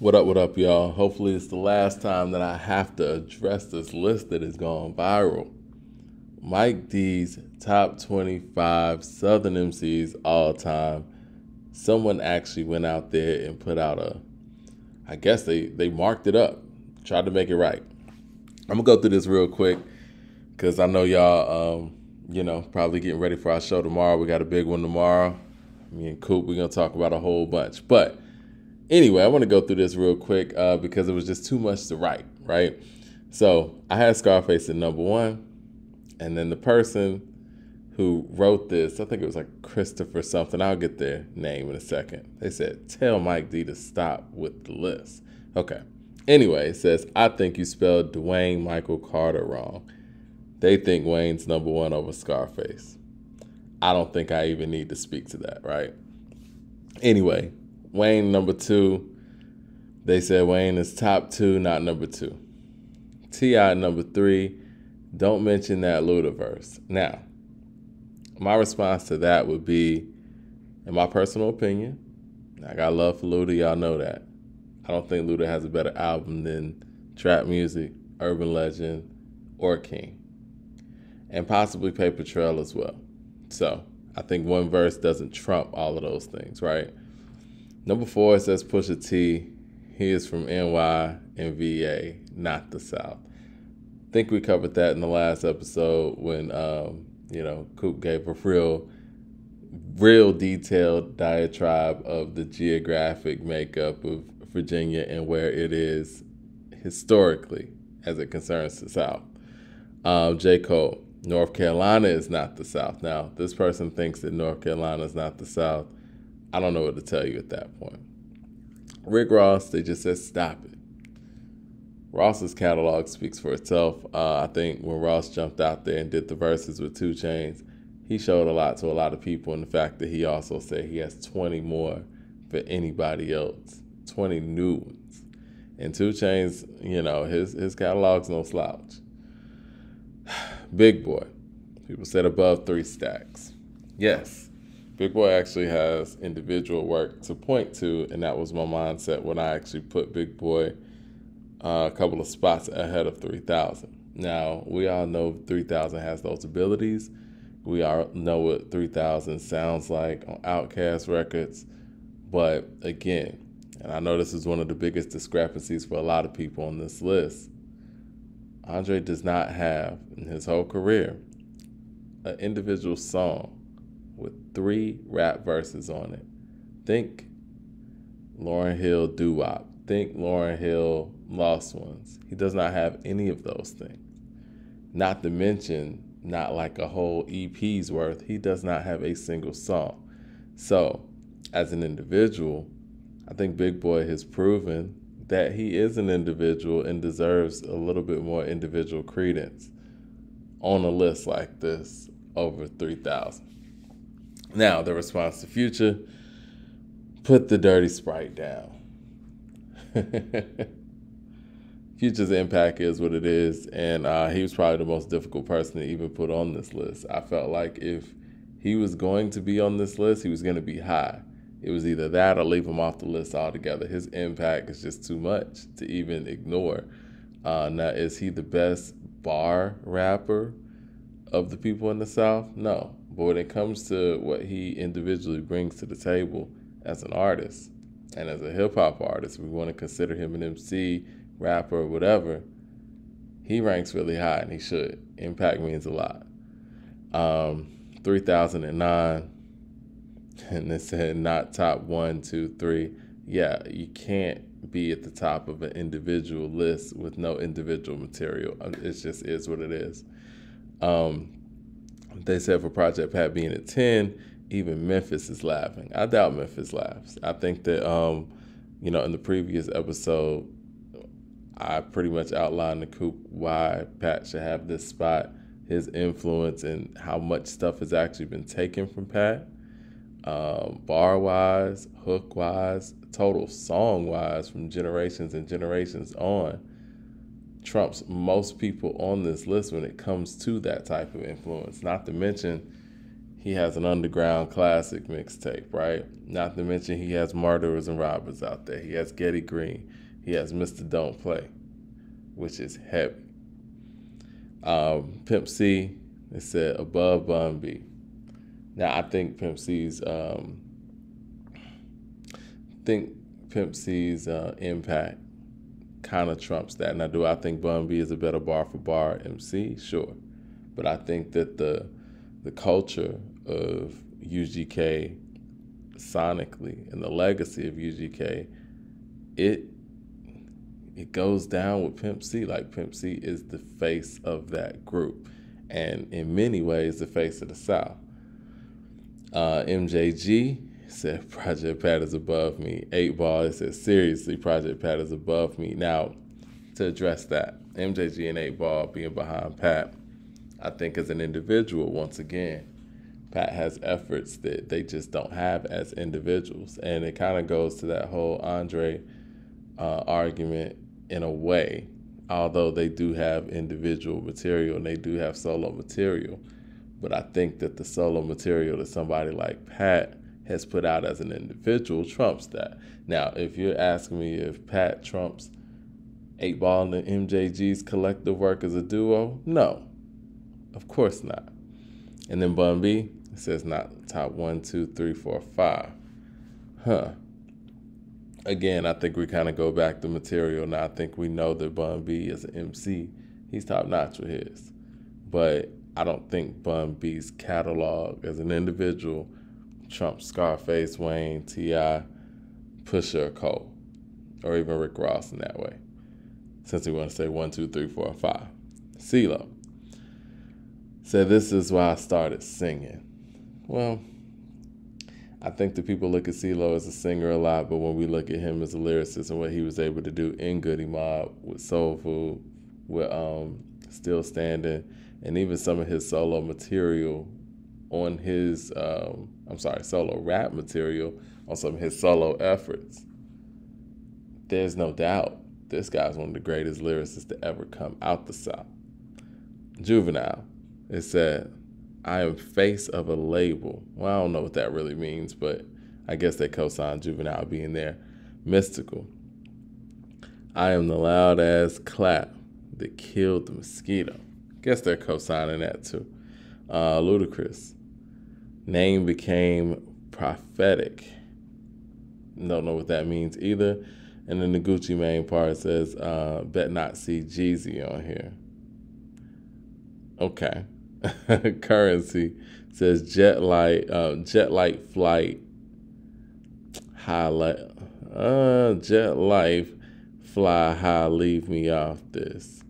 What up, y'all? Hopefully it's the last time that I have to address this list that has gone viral. Mike D's top 25 Southern MCs all time. Someone actually went out there and put out I guess they marked it up, tried to make it right. I'm gonna go through this real quick because I know y'all, probably getting ready for our show tomorrow. We got a big one tomorrow. Me and Coop, we're gonna talk about a whole bunch. But anyway, I want to go through this real quick because it was just too much to write, right? So I had Scarface at number one, and then the person who wrote this, I think it was like Christopher something. I'll get their name in a second. They said, tell Mike D to stop with the list. Okay. Anyway, it says, I think you spelled Dwayne Michael Carter wrong. They think Wayne's number one over Scarface. I don't think I even need to speak to that, right? Anyway, Wayne number two. They said Wayne is top two, not number two. T.I. number three. Don't mention that Ludaverse. Now, my response to that would be, in my personal opinion, I got love for Luda, y'all know that. I don't think Luda has a better album than Trap Music, Urban Legend, or King. And possibly Paper Trail as well. So, I think one verse doesn't trump all of those things, right? Number four, it says Pusha T. He is from NY and VA, not the South. I think we covered that in the last episode when, Coop gave a real detailed diatribe of the geographic makeup of Virginia and where it is historically as it concerns the South. J. Cole, North Carolina is not the South. Now, this person thinks that North Carolina is not the South. I don't know what to tell you at that point. Rick Ross, they just said stop it. Ross's catalog speaks for itself. I think when Ross jumped out there and did the verses with 2 Chainz, he showed a lot to a lot of people, and the fact that he also said he has 20 more for anybody else, 20 new ones. And 2 Chainz, his catalog's no slouch. Big Boy, people said above 3 stacks. Yes, Big Boy actually has individual work to point to, and that was my mindset when I actually put Big Boy a couple of spots ahead of 3000. Now, we all know 3000 has those abilities. We all know what 3000 sounds like on Outkast records. But again, and I know this is one of the biggest discrepancies for a lot of people on this list, Andre does not have, in his whole career, an individual song with 3 rap verses on it. Think Lauryn Hill Doo-Wop. Think Lauryn Hill Lost Ones. He does not have any of those things. Not to mention, not like a whole EP's worth, he does not have a single song. So, as an individual, I think Big Boy has proven that he is an individual and deserves a little bit more individual credence on a list like this over 3000. Now, the response to Future, put the dirty Sprite down. Future's impact is what it is, and he was probably the most difficult person to even put on this list. I felt like if he was going to be on this list, he was going to be high. It was either that or leave him off the list altogether. His impact is just too much to even ignore. Now, is he the best bar rapper of the people in the South? No. But when it comes to what he individually brings to the table as an artist and as a hip-hop artist, we want to consider him an MC, rapper, or whatever, he ranks really high, and he should. Impact means a lot. 3009, and they said not top 1, 2, 3. Yeah, you can't be at the top of an individual list with no individual material. It just is what it is. They said for Project Pat being at 10, even Memphis is laughing. I doubt Memphis laughs. I think that, in the previous episode, I pretty much outlined the Coop why Pat should have this spot, his influence, and how much stuff has actually been taken from Pat. Bar-wise, hook-wise, total song-wise, from generations and generations on, trumps most people on this list when it comes to that type of influence. Not to mention, he has an underground classic mixtape, right? Not to mention he has Murderers and Robbers out there. He has Getty Green. He has Mr. Don't Play, which is heavy. Pimp C, they said above Bun B. Now I think Pimp C's impact kind of trumps that. Now, do I think Bun B is a better bar for bar MC? Sure, but I think that the culture of UGK sonically and the legacy of UGK, it goes down with Pimp C. Like, Pimp C is the face of that group, and in many ways the face of the South. MJG said Project Pat is above me. 8 Ball said seriously Project Pat is above me. Now, to address that, MJG and 8 Ball being behind Pat, I think as an individual, once again, Pat has efforts that they just don't have as individuals. And it kind of goes to that whole Andre argument in a way, although they do have individual material and they do have solo material. But I think that the solo material that somebody like Pat has put out as an individual trumps that. Now, if you're asking me if Pat trumps 8 Ball and MJG's collective work as a duo, no, of course not. And then Bun B, it says not top 1, 2, 3, 4, 5. Again, I think we kind of go back to material. Now, I think we know that Bun B as an MC, he's top notch with his. But I don't think Bun B's catalog as an individual trumps Scarface, Wayne, T.I., Pusha, or Cole, or even Rick Ross in that way, since we want to say 1, 2, 3, 4, 5. CeeLo said, this is why I started singing. Well, I think that people look at CeeLo as a singer a lot, but when we look at him as a lyricist and what he was able to do in Goody Mob, with Soul Food, with Still Standing, and even some of his solo material on his, solo rap material on some of his solo efforts, there's no doubt this guy's one of the greatest lyricists to ever come out the South. Juvenile, it said, I am face of a label. Well, I don't know what that really means, but I guess they co-signed Juvenile being there. Mystical, I am the loud ass clap that killed the mosquito. Guess they're co-signing that too. Ludacris, name became prophetic. Don't know what that means either. And then the Gucci Mane part says, bet not see Jeezy on here. Okay. Currency says jet light flight jet life fly high, leave me off this.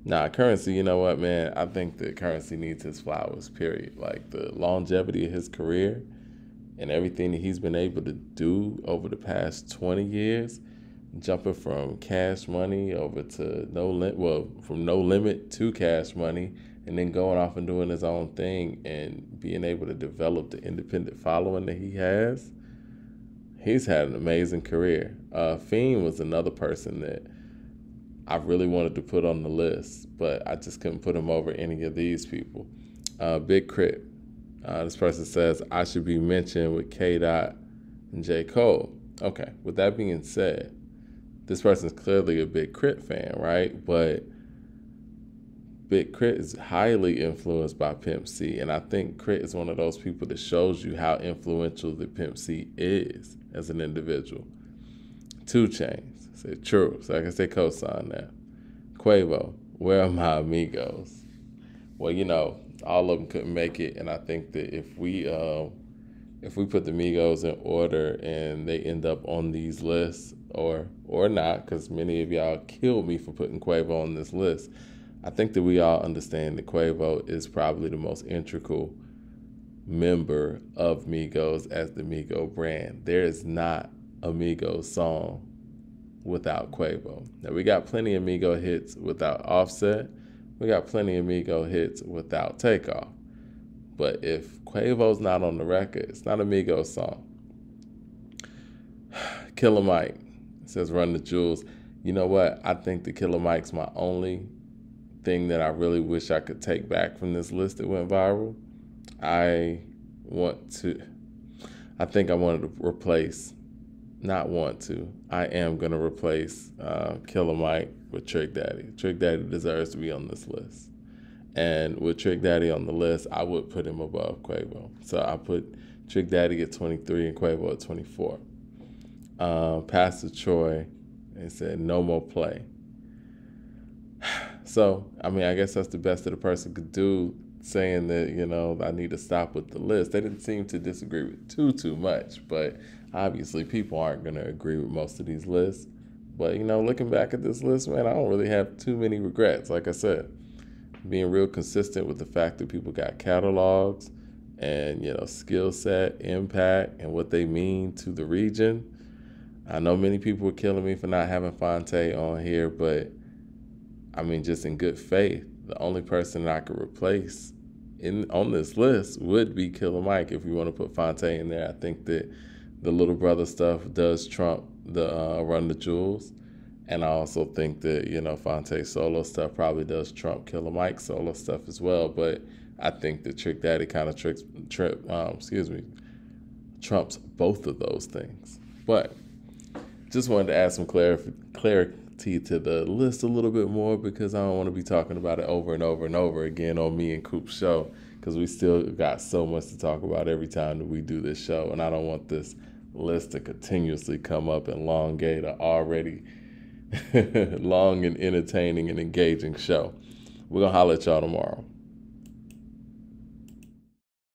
Nah, Currency, you know what, man? I think that Currency needs his flowers, period. Like, the longevity of his career and everything that he's been able to do over the past 20 years, jumping from Cash Money over to from No Limit to Cash Money, and then going off and doing his own thing and being able to develop the independent following that he has. He's had an amazing career. Fiend was another person that I really wanted to put on the list, but I just couldn't put him over any of these people. Big Crit. This person says, I should be mentioned with K-Dot and J. Cole. Okay, with that being said, this person's clearly a Big Crit fan, right? But Big Crit is highly influenced by Pimp C, and I think Crit is one of those people that shows you how influential the Pimp C is as an individual. 2 Chainz, say true, so I can say co-sign that. Quavo, where are my amigos? Well, you know, all of them couldn't make it, and I think that if we put the Migos in order and they end up on these lists, or not, because many of y'all killed me for putting Quavo on this list, I think that we all understand that Quavo is probably the most integral member of Migos as the Migo brand. There is not a Migos song without Quavo. Now, we got plenty of Migo hits without Offset. We got plenty of Migo hits without Takeoff. But if Quavo's not on the record, it's not a Migos song. Killer Mike says, Run the Jewels. You know what? I think that Killer Mike's my only thing that I really wish I could take back from this list that went viral. I I think I wanted to replace, not want to, I am going to replace Killer Mike with Trick Daddy. Trick Daddy deserves to be on this list. And with Trick Daddy on the list, I would put him above Quavo. So I put Trick Daddy at 23 and Quavo at 24. Pastor Troy, they said no more play. So, I mean, I guess that's the best that the person could do, saying that, you know, I need to stop with the list. They didn't seem to disagree with too much, but obviously people aren't going to agree with most of these lists. But, you know, looking back at this list, man, I don't really have too many regrets. Like I said, being real consistent with the fact that people got catalogs and, you know, skill set, impact, and what they mean to the region. I know many people were killing me for not having Fonte on here, but I mean, just in good faith, the only person that I could replace on this list would be Killer Mike. If you want to put Fonte in there, I think that the Little Brother stuff does trump the Run the Jewels. And I also think that, you know, Fonte's solo stuff probably does trump Killer Mike's solo stuff as well. But I think that Trick Daddy kind of trumps both of those things. But just wanted to add some clarity to the list a little bit more, because I don't want to be talking about it over and over and over again on me and Coop's show, because we still got so much to talk about every time that we do this show. And I don't want this list to continuously come up and elongate an already long and entertaining and engaging show. We're going to holler at y'all tomorrow.